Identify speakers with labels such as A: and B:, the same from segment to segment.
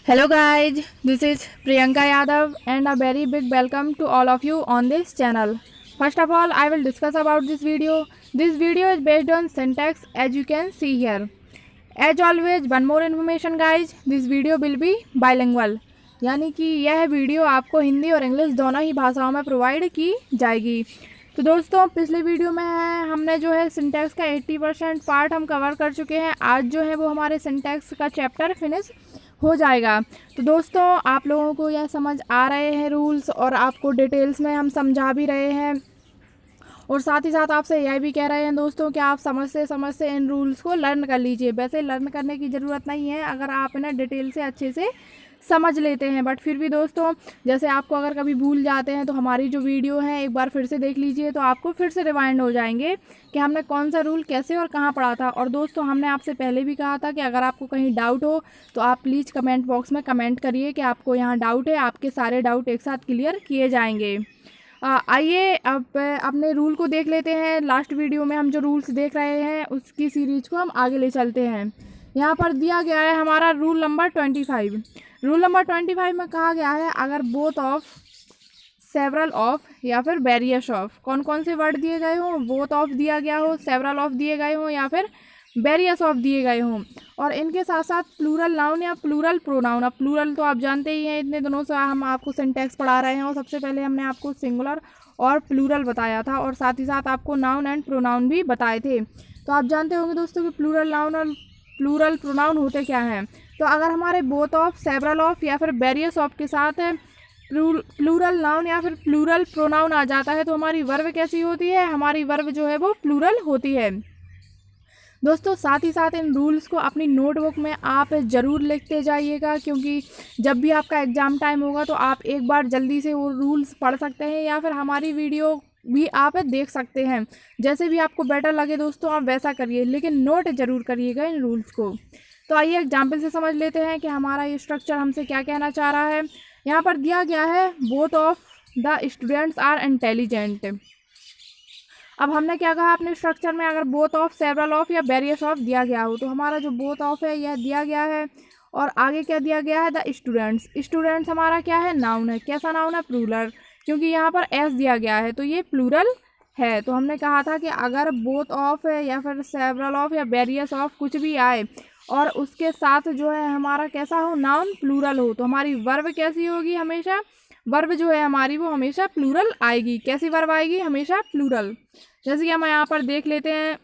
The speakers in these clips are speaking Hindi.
A: Hello guys, this is Priyanka Yadav and a very big welcome to all of you on this channel. First of all, I will discuss about this video. This video is based on syntax as you can see here. As always, one more information guys, this video will be bilingual. यानी कि यह वीडियो आपको हिंदी और इंग्लिश दोनों ही भाषाओं में प्रोवाइड की जाएगी। तो दोस्तों पिछले वीडियो में हमने जो है सिंटैक्स का 80% पार्ट हम कवर कर चुके हैं। आज जो है वो हमारे सिंटैक्स का चैप्टर फिनिश हो जाएगा। तो दोस्तों आप लोगों को यह समझ आ रहे हैं रूल्स और आपको डिटेल्स में हम समझा भी रहे हैं और साथ ही साथ आपसे यह भी कह रहे हैं दोस्तों कि आप समझते समझते इन रूल्स को लर्न कर लीजिए। वैसे लर्न करने की ज़रूरत नहीं है अगर आप इन्हें डिटेल से अच्छे से समझ लेते हैं, बट फिर भी दोस्तों जैसे आपको अगर कभी भूल जाते हैं तो हमारी जो वीडियो है एक बार फिर से देख लीजिए तो आपको फिर से रिवाइंड हो जाएंगे कि हमने कौन सा रूल कैसे और कहाँ पढ़ा था। और दोस्तों हमने आपसे पहले भी कहा था कि अगर आपको कहीं डाउट हो तो आप प्लीज़ कमेंट बॉक्स में कमेंट करिए कि आपको यहाँ डाउट है, आपके सारे डाउट एक साथ क्लियर किए जाएंगे। आइए अब अपने रूल को देख लेते हैं। लास्ट वीडियो में हम जो रूल्स देख रहे हैं उसकी सीरीज को हम आगे ले चलते हैं। यहाँ पर दिया गया है हमारा रूल नंबर 25। रूल नंबर 25 में कहा गया है अगर बोथ ऑफ, सेवरल ऑफ या फिर वेरियस ऑफ, कौन कौन से वर्ड दिए गए हों, बोथ ऑफ दिया गया हो, सेवरल ऑफ दिए गए हों या फिर वेरियस ऑफ दिए गए हों और इनके साथ साथ प्लूरल नाउन या प्लूरल प्रोनाउन। अब प्लूरल तो आप जानते ही हैं, इतने दिनों से हम आपको सिंटैक्स पढ़ा रहे हैं और सबसे पहले हमने आपको सिंगुलर और प्लूरल बताया था और साथ ही साथ आपको नाउन एंड प्रोनाउन भी बताए थे। तो आप जानते होंगे दोस्तों कि प्लूरल नाउन और प्लूरल प्रोनाउन होते क्या हैं। तो अगर हमारे बोथ ऑफ, सेवरल ऑफ या फिर वेरियस ऑफ के साथ प्लूरल नाउन या फिर प्लूरल प्रोनाउन आ जाता है तो हमारी वर्ब कैसी होती है, हमारी वर्ब जो है वो प्लूरल होती है। दोस्तों साथ ही साथ इन रूल्स को अपनी नोटबुक में आप ज़रूर लिखते जाइएगा क्योंकि जब भी आपका एग्ज़ाम टाइम होगा तो आप एक बार जल्दी से वो रूल्स पढ़ सकते हैं या फिर हमारी वीडियो भी आप देख सकते हैं। जैसे भी आपको बेटर लगे दोस्तों आप वैसा करिए, लेकिन नोट ज़रूर करिएगा इन रूल्स को। तो आइए एग्जाम्पल से समझ लेते हैं कि हमारा ये स्ट्रक्चर हमसे क्या कहना चाह रहा है। यहाँ पर दिया गया है both of the students are intelligent. अब हमने क्या कहा अपने स्ट्रक्चर में, अगर बोथ ऑफ, सेवरल ऑफ या वेरियस ऑफ दिया गया हो तो हमारा जो बोथ ऑफ है यह दिया गया है और आगे क्या दिया गया है, द स्टूडेंट्स। स्टूडेंट्स हमारा क्या है, नाउन है। कैसा नाउन है, प्लूरल, क्योंकि यहाँ पर एस दिया गया है तो ये प्लूरल है। तो हमने कहा था कि अगर बोथ ऑफ है या फिर सेवरल ऑफ या वेरियस ऑफ कुछ भी आए और उसके साथ जो है हमारा कैसा हो, नाउन प्लूरल हो, तो हमारी वर्ब कैसी होगी, हमेशा वर्ब जो है हमारी वो हमेशा प्लूरल आएगी। कैसी वर्ब आएगी, हमेशा प्लूरल। जैसे कि हम यहाँ पर देख लेते हैं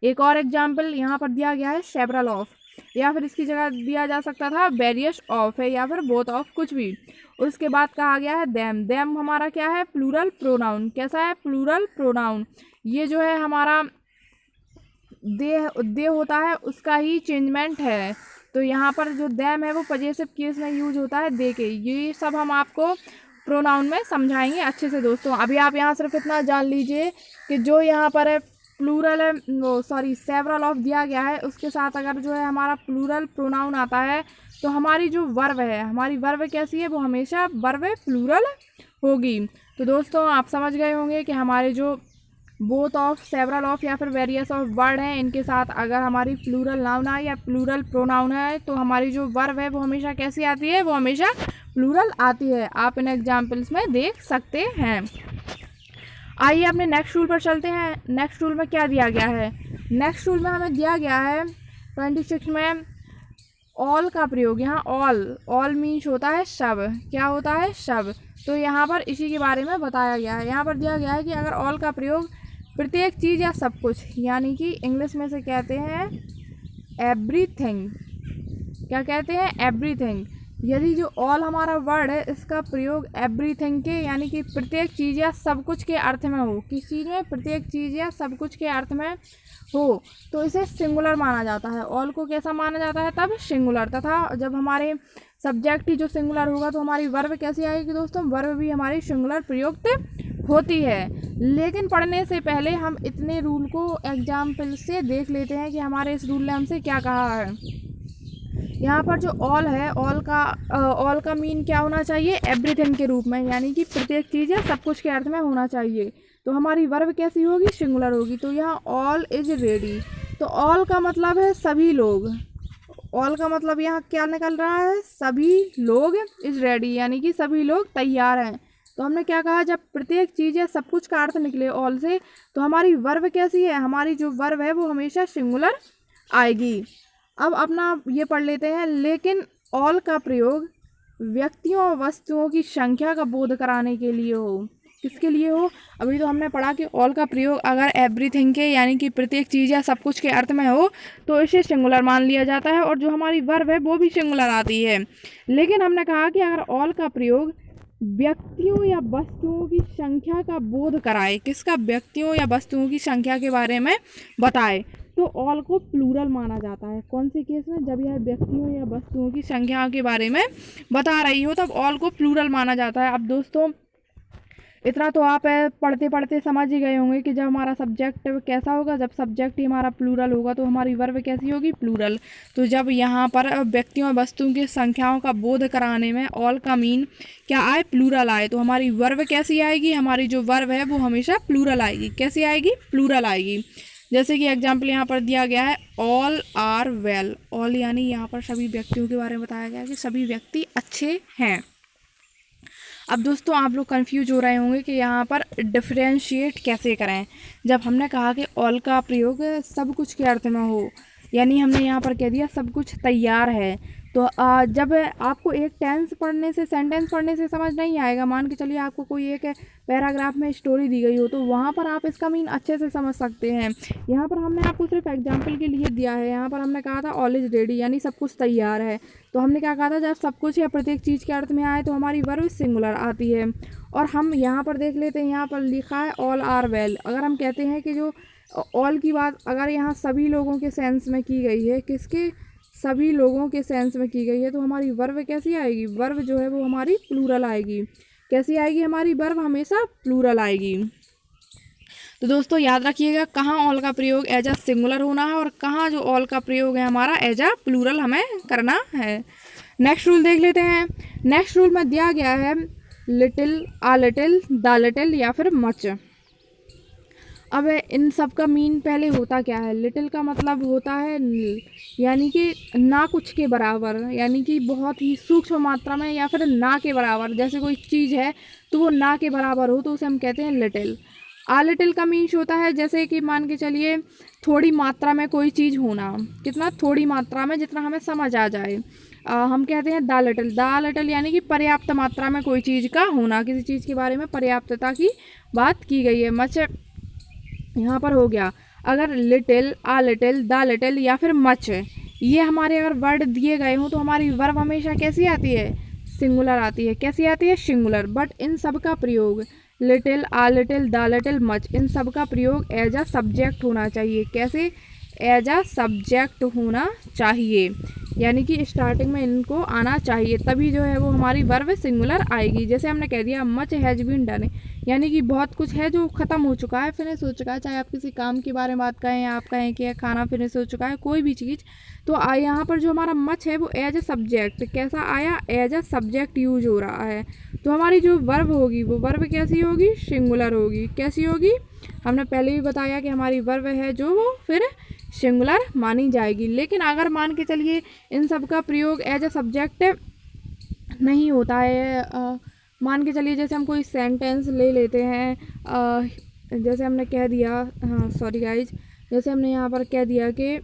A: एक और एग्जाम्पल। यहाँ पर दिया गया है सेवरल ऑफ या फिर इसकी जगह दिया जा सकता था वेरियस ऑफ है या फिर बोथ ऑफ कुछ भी। और उसके बाद कहा गया है देम। देम हमारा क्या है, प्लूरल प्रोनाउन। कैसा है, प्लूरल प्रोनाउन। ये जो है हमारा दे होता है उसका ही चेंजमेंट है। तो यहाँ पर जो देम है वो पजेसिव केस में यूज होता है दे के। ये सब हम आपको प्रोनाउन में समझाएंगे अच्छे से दोस्तों। अभी आप यहाँ सिर्फ इतना जान लीजिए कि जो यहाँ पर है प्लूरल है, वो सॉरी सेवरल ऑफ दिया गया है उसके साथ अगर जो है हमारा प्लूरल प्रोनाउन आता है तो हमारी जो वर्ब है, हमारी वर्ब कैसी है, वो हमेशा वर्ब प्लूरल होगी। तो दोस्तों आप समझ गए होंगे कि हमारे जो बोथ ऑफ, सेवरल ऑफ या फिर वेरियस ऑफ वर्ड हैं इनके साथ अगर हमारी प्लूरल नाउन है या प्लूरल प्रोनाउन है तो हमारी जो वर्ब है वो हमेशा कैसी आती है, वो हमेशा प्लूरल आती है। आप इन एग्जाम्पल्स में देख सकते हैं। आइए अपने नेक्स्ट रूल पर चलते हैं। नेक्स्ट रूल में क्या दिया गया है, नेक्स्ट रूल में हमें दिया गया है 26 में ऑल का प्रयोग। यहाँ ऑल मीन्स होता है सब। क्या होता है, सब। तो यहाँ पर इसी के बारे में बताया गया है। यहाँ पर दिया गया है कि अगर ऑल का प्रयोग प्रत्येक चीज़ या सब कुछ, यानी कि इंग्लिश में से कहते हैं एवरीथिंग। क्या कहते हैं, एवरीथिंग। यदि जो ऑल हमारा वर्ड है इसका प्रयोग एवरीथिंग के यानी कि प्रत्येक चीज़ या सब कुछ के अर्थ में हो, किस चीज़ में, प्रत्येक चीज़ या सब कुछ के अर्थ में हो, तो इसे सिंगुलर माना जाता है। ऑल को कैसा माना जाता है, तब सिंगुलर। तथा जब हमारे सब्जेक्ट ही जो सिंगुलर होगा तो हमारी वर्ब कैसी आएगी दोस्तों, वर्ब भी हमारी सिंगुलर प्रयुक्त होती है। लेकिन पढ़ने से पहले हम इतने रूल को एग्जाम्पल से देख लेते हैं कि हमारे इस रूल ने हमसे क्या कहा है। यहाँ पर जो ऑल है, ऑल का मीन क्या होना चाहिए, एवरीथिंग के रूप में, यानी कि प्रत्येक चीज़ या सब कुछ के अर्थ में होना चाहिए। तो हमारी वर्ब कैसी होगी, सिंगुलर होगी। तो यहाँ ऑल इज रेडी, तो ऑल का मतलब है सभी लोग। ऑल का मतलब यहाँ क्या निकल रहा है, सभी लोग इज रेडी, यानी कि सभी लोग तैयार हैं। तो हमने क्या कहा, जब प्रत्येक चीज़ या सब कुछ का अर्थ निकले ऑल से, तो हमारी वर्ब कैसी है, हमारी जो वर्ब है वो हमेशा सिंगुलर आएगी। अब अपना ये पढ़ लेते हैं, लेकिन ऑल का प्रयोग व्यक्तियों और वस्तुओं की संख्या का बोध कराने के लिए हो। किसके लिए हो, अभी तो हमने पढ़ा कि ऑल का प्रयोग अगर एवरीथिंग के यानी कि प्रत्येक चीज़ या सब कुछ के अर्थ में हो तो इसे सिंगुलर मान लिया जाता है, और जो हमारी वर्ब है वो भी सिंगुलर आती है। लेकिन हमने कहा कि अगर ऑल का प्रयोग व्यक्तियों या वस्तुओं की संख्या का बोध कराए, किसका, व्यक्तियों या वस्तुओं की संख्या के बारे में बताए, तो ऑल को प्लूरल माना जाता है। कौन से केस में, जब यह व्यक्तियों या वस्तुओं की संख्या के बारे में बता रही हो तब ऑल को प्लूरल माना जाता है। अब दोस्तों इतना तो आप पढ़ते पढ़ते समझ ही गए होंगे कि जब हमारा सब्जेक्ट कैसा होगा, जब सब्जेक्ट ही हमारा प्लूरल होगा तो हमारी वर्ब कैसी होगी, प्लूरल। तो जब यहाँ पर व्यक्तियों और वस्तुओं की संख्याओं का बोध कराने में ऑल का मीन क्या आए, प्लूरल आए, तो हमारी वर्ब कैसी आएगी, हमारी जो वर्ब है वो हमेशा प्लूरल आएगी। कैसी आएगी, प्लूरल आएगी। जैसे कि एग्जाम्पल यहाँ पर दिया गया है, ऑल आर वेल। ऑल यानी यहाँ पर सभी व्यक्तियों के बारे में बताया गया है कि सभी व्यक्ति अच्छे हैं। अब दोस्तों आप लोग कंफ्यूज हो रहे होंगे कि यहाँ पर डिफरेंशिएट कैसे करें। जब हमने कहा कि ऑल का प्रयोग सब कुछ के अर्थ में हो, यानी हमने यहाँ पर कह दिया सब कुछ तैयार है, तो जब आपको एक टेंस पढ़ने से, सेंटेंस पढ़ने से समझ नहीं आएगा, मान के चलिए आपको कोई एक पैराग्राफ में स्टोरी दी गई हो तो वहाँ पर आप इसका मीन अच्छे से समझ सकते हैं। यहाँ पर हमने आपको सिर्फ एग्जाम्पल के लिए दिया है। यहाँ पर हमने कहा था ऑल इज रेडी, यानी सब कुछ तैयार है। तो हमने क्या कहा था, जब सब कुछ या प्रत्येक चीज़ के अर्थ में आए तो हमारी वर्ब सिंगुलर आती है। और हम यहाँ पर देख लेते हैं, यहाँ पर लिखा है ऑल आर वेल। अगर हम कहते हैं कि जो ऑल की बात अगर यहाँ सभी लोगों के सेंस में की गई है, किसके, सभी लोगों के सेंस में की गई है, तो हमारी वर्ब कैसी आएगी, वर्ब जो है वो हमारी प्लूरल आएगी। कैसी आएगी, हमारी वर्ब हमेशा प्लूरल आएगी। तो दोस्तों याद रखिएगा कहाँ ऑल का प्रयोग एज अ सिंगुलर होना है और कहाँ जो ऑल का प्रयोग है हमारा एज अ प्लूरल हमें करना है। नेक्स्ट रूल देख लेते हैं। नेक्स्ट रूल में दिया गया है little, a little, the little या फिर मच। अब इन सब का मीन पहले होता क्या है, लिटिल का मतलब होता है यानी कि ना कुछ के बराबर, यानी कि बहुत ही सूक्ष्म मात्रा में, या फिर ना के बराबर। जैसे कोई चीज़ है तो वो ना के बराबर हो तो उसे हम कहते हैं लिटिल। आ लिटिल का मीन्स होता है जैसे कि मान के चलिए थोड़ी मात्रा में कोई चीज़ होना, कितना, थोड़ी मात्रा में, जितना हमें समझ आ जाए। हम कहते हैं द लिटिल। द लिटिल यानी कि पर्याप्त मात्रा में कोई चीज़ का होना, किसी चीज़ के बारे में पर्याप्तता की बात की गई है। मच यहाँ पर हो गया। अगर little, a little, the little या फिर मच, ये हमारे अगर वर्ड दिए गए हों तो हमारी वर्ब हमेशा कैसी आती है, सिंगुलर आती है। कैसी आती है, सिंगुलर। बट इन सब का प्रयोग little, a little, the little, much, इन सब का प्रयोग एज अ सब्जेक्ट होना चाहिए। कैसे, एज अ सब्जेक्ट होना चाहिए, यानी कि स्टार्टिंग में इनको आना चाहिए, तभी जो है वो हमारी वर्ब सिंगुलर आएगी। जैसे हमने कह दिया मच हैज बीन डन, यानी कि बहुत कुछ है जो ख़त्म हो चुका है, फिनिश हो चुका है। चाहे आप किसी काम के बारे में बात करें या आप कहें कि खाना फिनिश हो चुका है, कोई भी चीज़, तो यहाँ पर जो हमारा मच है वो एज अ सब्जेक्ट कैसा आया, एज अ सब्जेक्ट यूज हो रहा है। तो हमारी जो वर्ब होगी वो वर्ब कैसी होगी, सिंगुलर होगी। कैसी होगी, हमने पहले भी बताया कि हमारी वर्ब है जो वो फिर सिंगुलर मानी जाएगी। लेकिन अगर मान के चलिए इन सब का प्रयोग एज अ सब्जेक्ट नहीं होता है, मान के चलिए जैसे हम कोई सेंटेंस ले लेते हैं, जैसे हमने कह दिया, हाँ सॉरी गाइज, जैसे हमने यहाँ पर कह दिया कि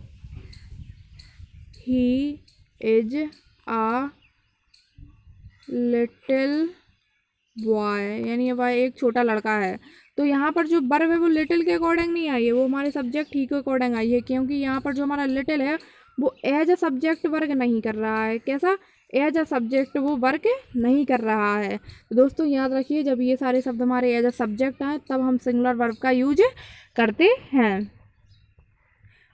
A: he is uh little boy, यानी बॉय एक छोटा लड़का है। तो यहाँ पर जो वर्ब है वो लिटिल के अकॉर्डिंग नहीं आई है, वो हमारे सब्जेक्ट ही के अकॉर्डिंग आई है, क्योंकि यहाँ पर जो हमारा लिटिल है वो एज अ सब्जेक्ट वर्क नहीं कर रहा है। कैसा, एज अ सब्जेक्ट वो वर्क नहीं कर रहा है। तो दोस्तों याद रखिए जब ये सारे शब्द हमारे एज अ सब्जेक्ट आए तब हम सिंगुलर वर्ब का यूज करते हैं।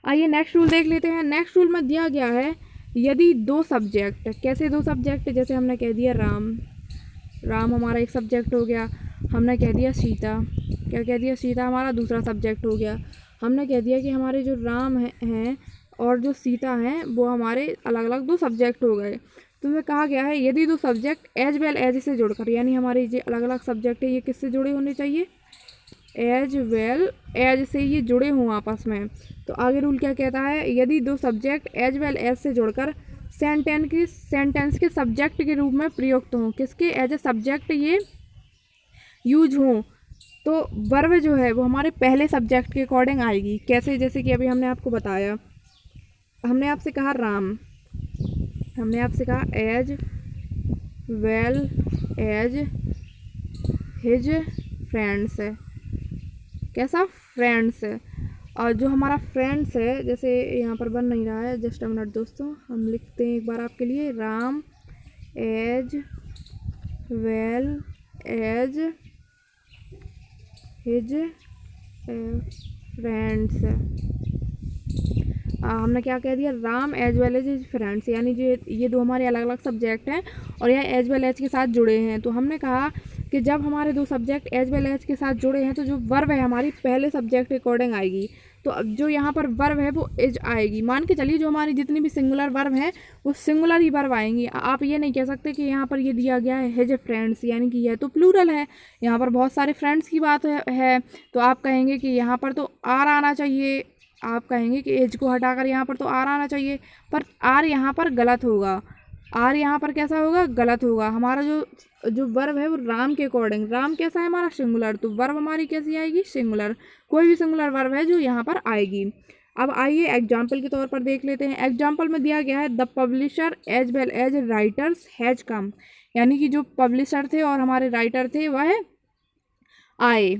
A: आइए नेक्स्ट रूल देख लेते हैं। नेक्स्ट रूल में दिया गया है यदि दो सब्जेक्ट, कैसे दो सब्जेक्ट, जैसे हमने कह दिया राम, राम हमारा एक सब्जेक्ट हो गया। हमने कह दिया सीता, क्या कह दिया, सीता हमारा दूसरा सब्जेक्ट हो गया। हमने कह दिया कि हमारे जो राम हैं और जो सीता हैं वो हमारे अलग अलग दो सब्जेक्ट हो गए। तो हमें कहा गया है यदि दो सब्जेक्ट एज वेल एज से जुड़कर, यानी हमारे ये अलग अलग सब्जेक्ट है ये किससे जुड़े होने चाहिए, एज वेल एज से ये जुड़े हों आपस में। तो आगे रूल क्या कहता है, यदि दो सब्जेक्ट एज वेल एज से जुड़कर सेंटेंस के सब्जेक्ट के रूप में प्रयुक्त हों, किसके एज ए सब्जेक्ट ये यूज हों, तो वर्ब जो है वो हमारे पहले सब्जेक्ट के अकॉर्डिंग आएगी। कैसे, जैसे कि अभी हमने आपको बताया, हमने आपसे कहा राम, हमने आपसे कहा as well as his friends है, कैसा फ्रेंड्स है। और जो हमारा फ्रेंड्स है, जैसे यहाँ पर बन नहीं रहा है, जस्ट अ मिनट दोस्तों, हम लिखते हैं एक बार आपके लिए, Ram as well as his friends. हमने क्या कह दिया, Ram as well as his friends, यानी जो ये दो हमारे अलग अलग सब्जेक्ट हैं और यह एज वेल एज के साथ जुड़े हैं। तो हमने कहा कि जब हमारे दो सब्जेक्ट एज वेल एज के साथ जुड़े हैं तो जो वर्ब है हमारी पहले सब्जेक्ट के अकॉर्डिंग आएगी। तो अब जो यहाँ पर वर्ब है वो एज आएगी। मान के चलिए जो हमारी जितनी भी सिंगुलर वर्ब हैं वो सिंगुलर ही वर्ब आएंगी। आप ये नहीं कह सकते कि यहाँ पर ये दिया गया है हिज फ्रेंड्स, यानी कि यह तो प्लूरल है, यहाँ पर बहुत सारे फ्रेंड्स की बात है। तो आप कहेंगे कि यहाँ पर तो आर आना चाहिए, आप कहेंगे कि एज को हटाकर यहाँ पर तो आर आना चाहिए, पर आर यहाँ पर गलत होगा। आर यहाँ पर कैसा होगा, गलत होगा। हमारा जो वर्ब है वो राम के अकॉर्डिंग, राम कैसा है हमारा सिंगुलर, तो वर्ब हमारी कैसी आएगी, सिंगुलर। कोई भी सिंगुलर वर्ब है जो यहाँ पर आएगी। अब आइए एग्जाम्पल के तौर पर देख लेते हैं। एग्जाम्पल में दिया गया है the publisher as well as writers has come, यानी कि जो पब्लिशर थे और हमारे राइटर थे वह आए।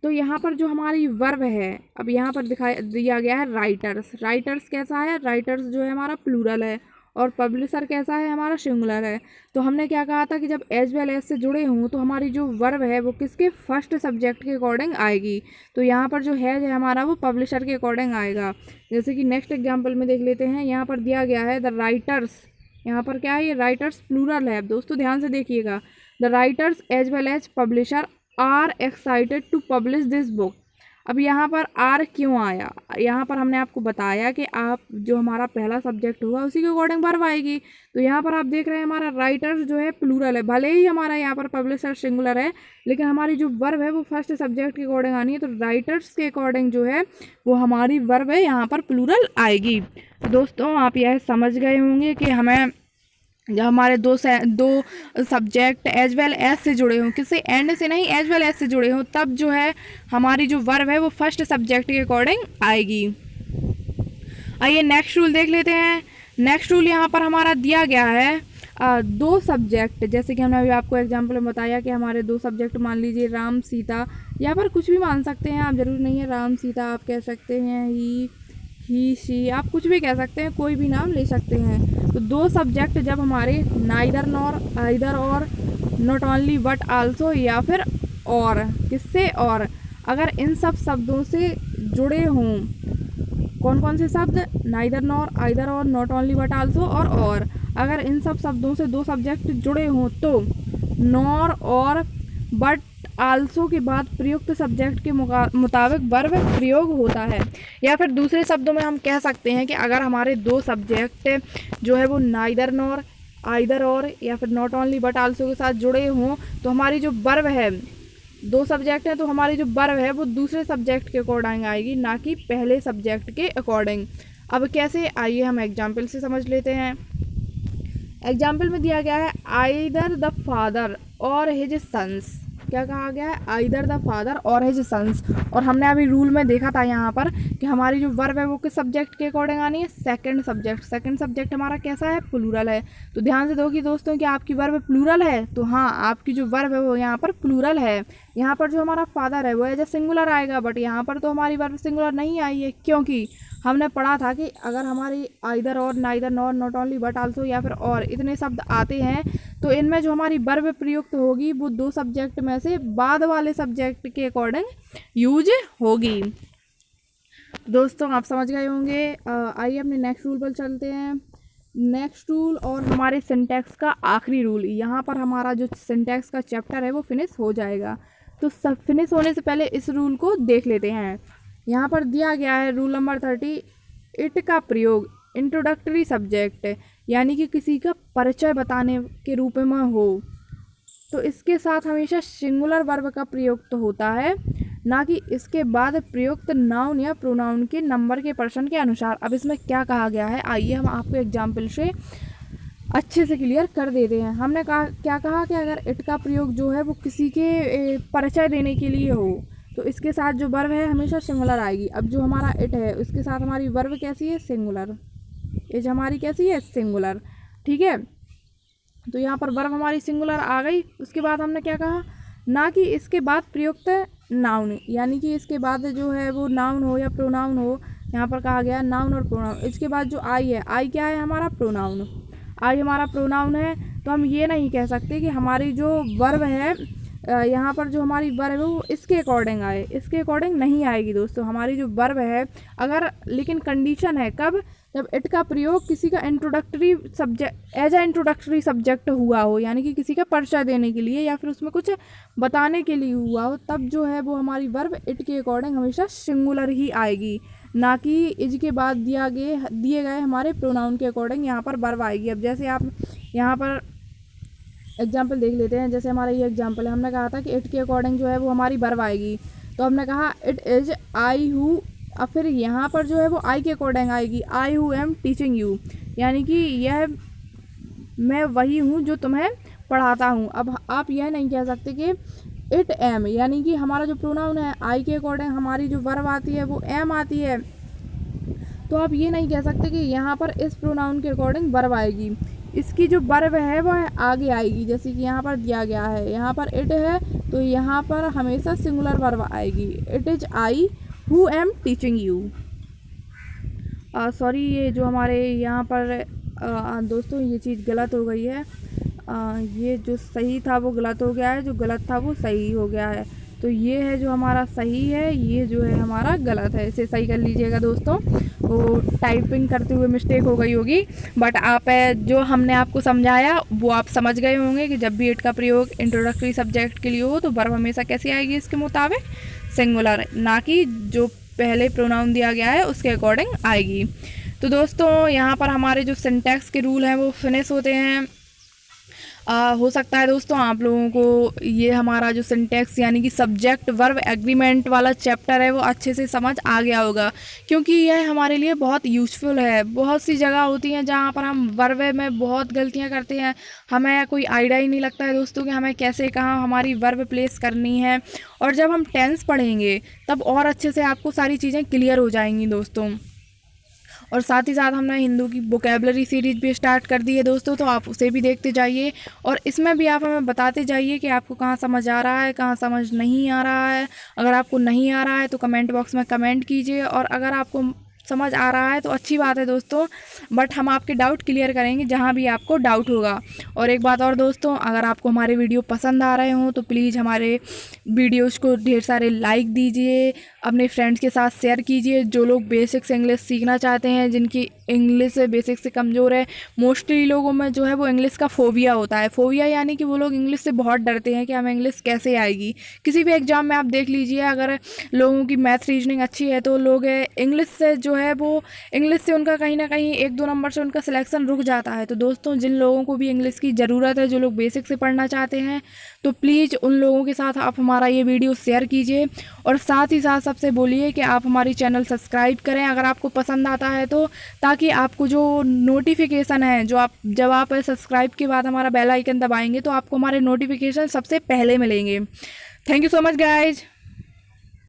A: तो यहाँ पर जो हमारी वर्ब है, अब यहाँ पर दिया गया है राइटर्स। राइटर्स कैसा है, राइटर्स जो है हमारा प्लूरल है और पब्लिशर कैसा है, हमारा सिंगुलर है। तो हमने क्या कहा था कि जब एज वेल एज से जुड़े हों तो हमारी जो वर्ब है वो किसके, फर्स्ट सब्जेक्ट के अकॉर्डिंग आएगी। तो यहाँ पर जो है हमारा वो पब्लिशर के अकॉर्डिंग आएगा। जैसे कि नेक्स्ट एग्जाम्पल में देख लेते हैं। यहाँ पर दिया गया है द राइटर्स, यहाँ पर क्या है, ये राइटर्स प्लूरल है। दोस्तों ध्यान से देखिएगा, the writers as well as publisher are excited to publish this book. अब यहाँ पर आर क्यों आया, यहाँ पर हमने आपको बताया कि आप जो हमारा पहला सब्जेक्ट होगा उसी के अकॉर्डिंग वर्ब आएगी। तो यहाँ पर आप देख रहे हैं हमारा राइटर्स जो है प्लूरल है, भले ही हमारा यहाँ पर पब्लिशर सिंगुलर है, लेकिन हमारी जो वर्ब है वो फर्स्ट सब्जेक्ट के अकॉर्डिंग आनी है। तो राइटर्स के अकॉर्डिंग जो है वो हमारी वर्ब है यहाँ पर प्लूरल आएगी। दोस्तों आप यह समझ गए होंगे कि हमें जब हमारे दो सब्जेक्ट एज वेल एज से जुड़े हों, किसी एंड से नहीं, एज वेल एज से जुड़े हों, तब जो है हमारी जो वर्ब है वो फर्स्ट सब्जेक्ट के अकॉर्डिंग आएगी। आइए नेक्स्ट रूल देख लेते हैं। नेक्स्ट रूल यहाँ पर हमारा दिया गया है दो सब्जेक्ट, जैसे कि हमने अभी आपको एग्जाम्पल में बताया कि हमारे दो सब्जेक्ट, मान लीजिए राम सीता, या पर कुछ भी मान सकते हैं आप, जरूर नहीं है राम सीता, आप कह सकते हैं ही शी, आप कुछ भी कह सकते हैं, कोई भी नाम ले सकते हैं। तो दो सब्जेक्ट जब हमारे नाइदर नॉर, आइदर और, नॉट ओनली बट आल्सो, या फिर और, किससे और, अगर इन सब शब्दों से जुड़े हों, कौन कौन से शब्द, नाइदर नॉर, आइदर और, नॉट ओनली बट आल्सो और, अगर इन सब शब्दों से दो सब्जेक्ट जुड़े हों तो नॉर और बट आल्सो के बाद प्रयुक्त सब्जेक्ट के मुताबिक वर्ब प्रयोग होता है। या फिर दूसरे शब्दों में हम कह सकते हैं कि अगर हमारे दो सब्जेक्ट जो है वो नाइदर नॉर, आइदर और, या फिर नॉट ओनली बट आल्सो के साथ जुड़े हों तो हमारी जो वर्ब है, दो सब्जेक्ट हैं तो हमारी जो वर्ब है वो दूसरे सब्जेक्ट के अकॉर्डिंग आएगी, ना कि पहले सब्जेक्ट के अकॉर्डिंग। अब कैसे, आइए हम एग्जाम्पल से समझ लेते हैं। एग्जाम्पल में दिया गया है आइदर द फादर और हिज सन्स। क्या कहा गया है, आइदर द फादर और हिज सन्स। और हमने अभी रूल में देखा था यहाँ पर कि हमारी जो वर्ब है वो किस सब्जेक्ट के अकॉर्डिंग आनी है, सेकंड सब्जेक्ट। सेकंड सब्जेक्ट हमारा कैसा है, प्लूरल है। तो ध्यान से दोगे दोस्तों कि आपकी वर्ब प्लूरल है, तो हाँ आपकी जो वर्ब है वो यहाँ पर प्लूरल है। यहाँ पर जो हमारा फादर है वो एज ए सिंगुलर आएगा, बट यहाँ पर तो हमारी वर्ब सिंगुलर नहीं आई है, क्योंकि हमने पढ़ा था कि अगर हमारी आइदर और, neither nor, not only but also, या फिर और, इतने शब्द आते हैं तो इनमें जो हमारी वर्ब प्रयुक्त होगी वो दो सब्जेक्ट में से बाद वाले सब्जेक्ट के अकॉर्डिंग यूज होगी। दोस्तों आप समझ गए होंगे। आइए अपने नेक्स्ट रूल पर चलते हैं। नेक्स्ट रूल और हमारे सिंटैक्स का आखिरी रूल, यहाँ पर हमारा जो सिंटैक्स का चैप्टर है वो फिनिश हो जाएगा। तो सब फिनिश होने से पहले इस रूल को देख लेते हैं। यहाँ पर दिया गया है रूल नंबर 30, इट का प्रयोग इंट्रोडक्टरी सब्जेक्ट, यानी कि किसी का परिचय बताने के रूप में हो तो इसके साथ हमेशा सिंगुलर वर्ब का प्रयोग तो होता है, ना कि इसके बाद प्रयुक्त नाउन या प्रोनाउन के नंबर के पर्सन के अनुसार। अब इसमें क्या कहा गया है, आइए हम आपको एग्जाम्पल से अच्छे से क्लियर कर देते हैं। हमने कहा क्या कहा कि अगर इट का प्रयोग जो है वो किसी के परिचय देने के लिए हो तो इसके साथ जो वर्ब है हमेशा सिंगुलर आएगी। अब जो हमारा इट है उसके साथ हमारी वर्ब कैसी है, सिंगुलर। एज हमारी कैसी है, सिंगुलर। ठीक है, तो यहाँ पर वर्ब हमारी सिंगुलर आ गई। उसके बाद हमने क्या कहा, ना कि इसके बाद प्रयुक्त नाउन, यानी कि इसके बाद जो है वो नाउन हो या प्रोनाउन हो। यहाँ पर कहा गया नाउन और प्रोनाउन। इसके बाद जो आई है, आई क्या है, हमारा प्रोनाउन। आई हमारा प्रोनाउन है, तो हम ये नहीं कह सकते कि हमारी जो वर्ब है यहाँ पर जो हमारी वर्ब है वो इसके अकॉर्डिंग आए, इसके अकॉर्डिंग नहीं आएगी दोस्तों। हमारी जो वर्ब है अगर, लेकिन कंडीशन है कब, जब इट का प्रयोग किसी का introductory subject, as a introductory subject हुआ हो, यानी कि किसी का परिचय देने के लिए या फिर उसमें कुछ बताने के लिए हुआ हो, तब जो है वो हमारी वर्ब इट के अकॉर्डिंग हमेशा सिंगुलर ही आएगी, ना कि इज के बाद दिए गए हमारे प्रोनाउन के अकॉर्डिंग यहाँ पर वर्ब आएगी। अब जैसे आप यहाँ पर एग्जाम्पल देख लेते हैं। जैसे हमारा ये एग्जाम्पल है, हमने कहा था कि इट के अकॉर्डिंग जो है वो हमारी वर्ब आएगी, तो हमने कहा इट इज़ आई हु। अब फिर यहाँ पर जो है वो आई के अकॉर्डिंग आएगी, I who am teaching you, यानी कि यह मैं वही हूँ जो तुम्हें पढ़ाता हूँ। अब आप यह नहीं कह सकते कि इट एम, यानी कि हमारा जो प्रोनाउन है आई के अकॉर्डिंग हमारी जो वर्ब आती है वो एम आती है, तो आप ये नहीं कह सकते कि यहाँ पर इस प्रोनाउन के अकॉर्डिंग वर्ब आएगी। इसकी जो वर्ब है वह आगे आएगी, जैसे कि यहाँ पर दिया गया है, यहाँ पर इट है तो यहाँ पर हमेशा सिंगुलर वर्ब आएगी, it is I who am teaching you. Sorry, ये जो हमारे यहाँ पर दोस्तों ये चीज़ गलत हो गई है। ये जो सही था वो गलत हो गया है, जो गलत था वो सही हो गया है। तो ये है जो हमारा सही है, ये जो है हमारा गलत है, इसे सही कर लीजिएगा दोस्तों। वो टाइपिंग करते हुए मिस्टेक हो गई होगी, बट आप जो हमने आपको समझाया वो आप समझ गए होंगे कि जब भी इट का प्रयोग इंट्रोडक्टरी सब्जेक्ट के लिए हो तो वर्ब हमेशा कैसी आएगी, इसके मुताबिक सिंगुलर, ना कि जो पहले प्रोनाउन दिया गया है उसके अकॉर्डिंग आएगी। तो दोस्तों यहाँ पर हमारे जो सिंटैक्स के रूल हैं वो फिनिश होते हैं। हो सकता है दोस्तों आप लोगों को ये हमारा जो सिंटैक्स यानी कि सब्जेक्ट वर्ब एग्रीमेंट वाला चैप्टर है वो अच्छे से समझ आ गया होगा, क्योंकि यह हमारे लिए बहुत यूज़फुल है। बहुत सी जगह होती हैं जहाँ पर हम वर्ब में बहुत गलतियाँ करते हैं, हमें कोई आइडिया ही नहीं लगता है दोस्तों कि हमें कैसे कहाँ हमारी वर्ब प्लेस करनी है। और जब हम टेंस पढ़ेंगे तब और अच्छे से आपको सारी चीज़ें क्लियर हो जाएंगी दोस्तों। और साथ ही साथ हमने हिंदू की वोकैबुलरी सीरीज भी स्टार्ट कर दी है दोस्तों, तो आप उसे भी देखते जाइए और इसमें भी आप हमें बताते जाइए कि आपको कहाँ समझ आ रहा है, कहाँ समझ नहीं आ रहा है। अगर आपको नहीं आ रहा है तो कमेंट बॉक्स में कमेंट कीजिए, और अगर आपको समझ आ रहा है तो अच्छी बात है दोस्तों, बट हम आपके डाउट क्लियर करेंगे जहाँ भी आपको डाउट होगा। और एक बात और दोस्तों, अगर आपको हमारे वीडियो पसंद आ रहे हों तो प्लीज़ हमारे वीडियोस को ढेर सारे लाइक दीजिए, अपने फ्रेंड्स के साथ शेयर कीजिए। जो लोग बेसिक्स इंग्लिश सीखना चाहते हैं, जिनकी इंग्लिश बेसिक से कमज़ोर है, मोस्टली लोगों में जो है वो इंग्लिश का फोबिया होता है। फोबिया यानी कि वो लोग इंग्लिश से बहुत डरते हैं कि हमें इंग्लिश कैसे आएगी। किसी भी एग्ज़ाम में आप देख लीजिए, अगर लोगों की मैथ रीजनिंग अच्छी है तो लोग इंग्लिश से जो है वो इंग्लिश से उनका कहीं ना कहीं 1-2 नंबर से उनका सिलेक्शन रुक जाता है। तो दोस्तों जिन लोगों को भी इंग्लिश की ज़रूरत है, जो लोग बेसिक से पढ़ना चाहते हैं, तो प्लीज़ उन लोगों के साथ आप हमारा ये वीडियो शेयर कीजिए। और साथ ही साथ सबसे बोलिए कि आप हमारी चैनल सब्सक्राइब करें अगर आपको पसंद आता है तो, ताकि आपको जो नोटिफिकेशन है, जो आप जब आप सब्सक्राइब के बाद हमारा बेल आइकन दबाएंगे तो आपको हमारे नोटिफिकेशन सबसे पहले मिलेंगे। Thank you so much guys.